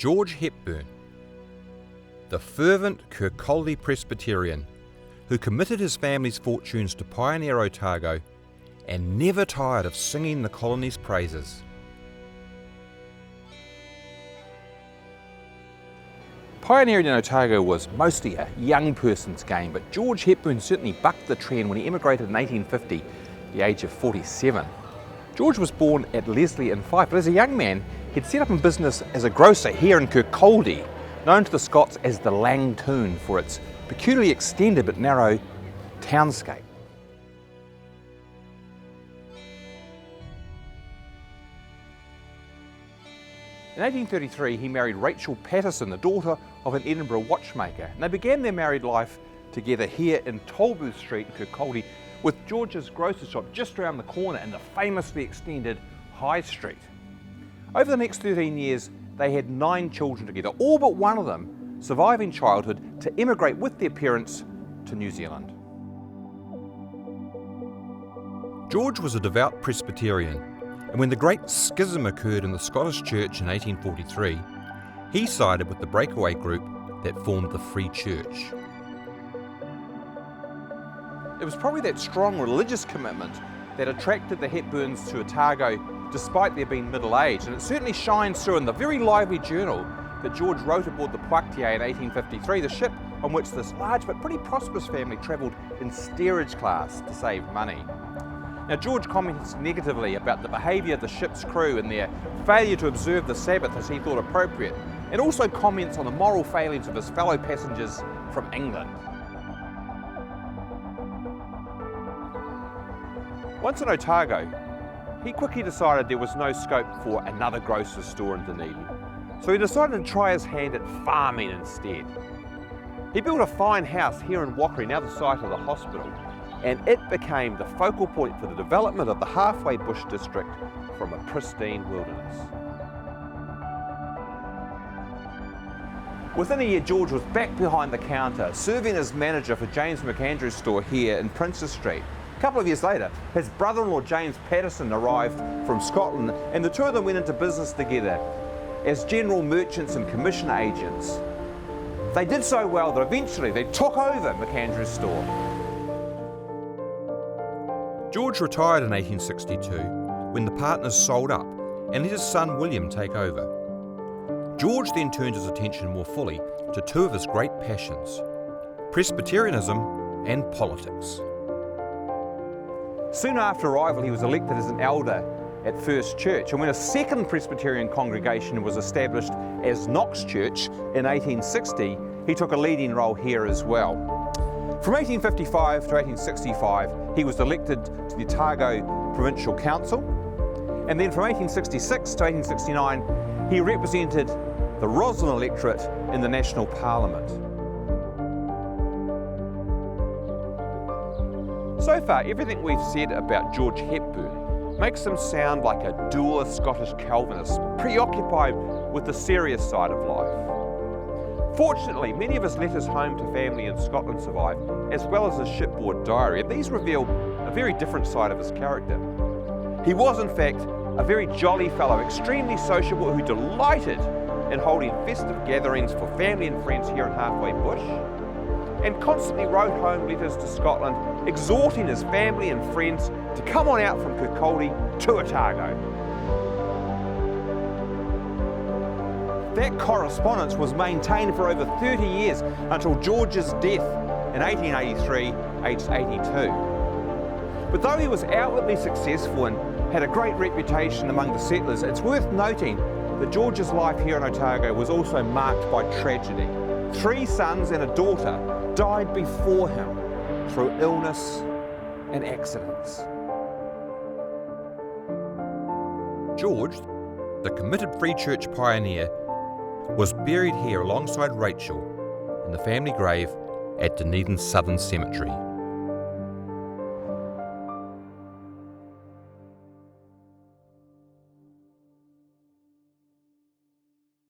George Hepburn, the fervent Kirkcaldy Presbyterian who committed his family's fortunes to pioneer Otago and never tired of singing the colony's praises. Pioneering in Otago was mostly a young person's game, but George Hepburn certainly bucked the trend when he immigrated in 1850 at the age of 47. George was born at Leslie in Fife, but as a young man he'd set up in business as a grocer here in Kirkcaldy, known to the Scots as the Lang Toon for its peculiarly extended but narrow townscape. In 1833 he married Rachel Patterson, the daughter of an Edinburgh watchmaker, and they began their married life together here in Tolbooth Street in Kirkcaldy, with George's grocer shop just around the corner in the famously extended High Street. Over the next 13 years they had 9 children together, all but one of them surviving childhood to emigrate with their parents to New Zealand. George was a devout Presbyterian, and when the Great Schism occurred in the Scottish Church in 1843, he sided with the breakaway group that formed the Free Church. It was probably that strong religious commitment that attracted the Hepburns to Otago despite their being middle-aged, and it certainly shines through in the very lively journal that George wrote aboard the Poitiers in 1853, the ship on which this large but pretty prosperous family travelled in steerage class to save money. Now George comments negatively about the behaviour of the ship's crew and their failure to observe the Sabbath as he thought appropriate, and also comments on the moral failings of his fellow passengers from England. Once in Otago, he quickly decided there was no scope for another grocer's store in Dunedin, so he decided to try his hand at farming instead. He built a fine house here in Wacheri, now the site of the hospital, and it became the focal point for the development of the halfway bush district from a pristine wilderness. Within a year, George was back behind the counter, serving as manager for James McAndrew's store here in Princes Street. A couple of years later, his brother-in-law James Patterson arrived from Scotland, and the two of them went into business together as general merchants and commission agents. They did so well that eventually they took over McAndrew's store. George retired in 1862 when the partners sold up and let his son William take over. George then turned his attention more fully to two of his great passions, Presbyterianism and politics. Soon after arrival he was elected as an elder at First Church, and when a second Presbyterian congregation was established as Knox Church in 1860, he took a leading role here as well. From 1855 to 1865 he was elected to the Otago Provincial Council, and then from 1866 to 1869 he represented the Roslyn electorate in the National Parliament. So far, everything we've said about George Hepburn makes him sound like a dour Scottish Calvinist, preoccupied with the serious side of life. Fortunately, many of his letters home to family in Scotland survive, as well as his shipboard diary, and these reveal a very different side of his character. He was, in fact, a very jolly fellow, extremely sociable, who delighted in holding festive gatherings for family and friends here in Halfway Bush, and constantly wrote home letters to Scotland, exhorting his family and friends to come on out from Kirkcaldy to Otago. That correspondence was maintained for over 30 years until George's death in 1883, aged 82. But though he was outwardly successful and had a great reputation among the settlers, it's worth noting that George's life here in Otago was also marked by tragedy. 3 sons and a daughter died before him through illness and accidents. George, the committed Free Church pioneer, was buried here alongside Rachel in the family grave at Dunedin's Southern Cemetery.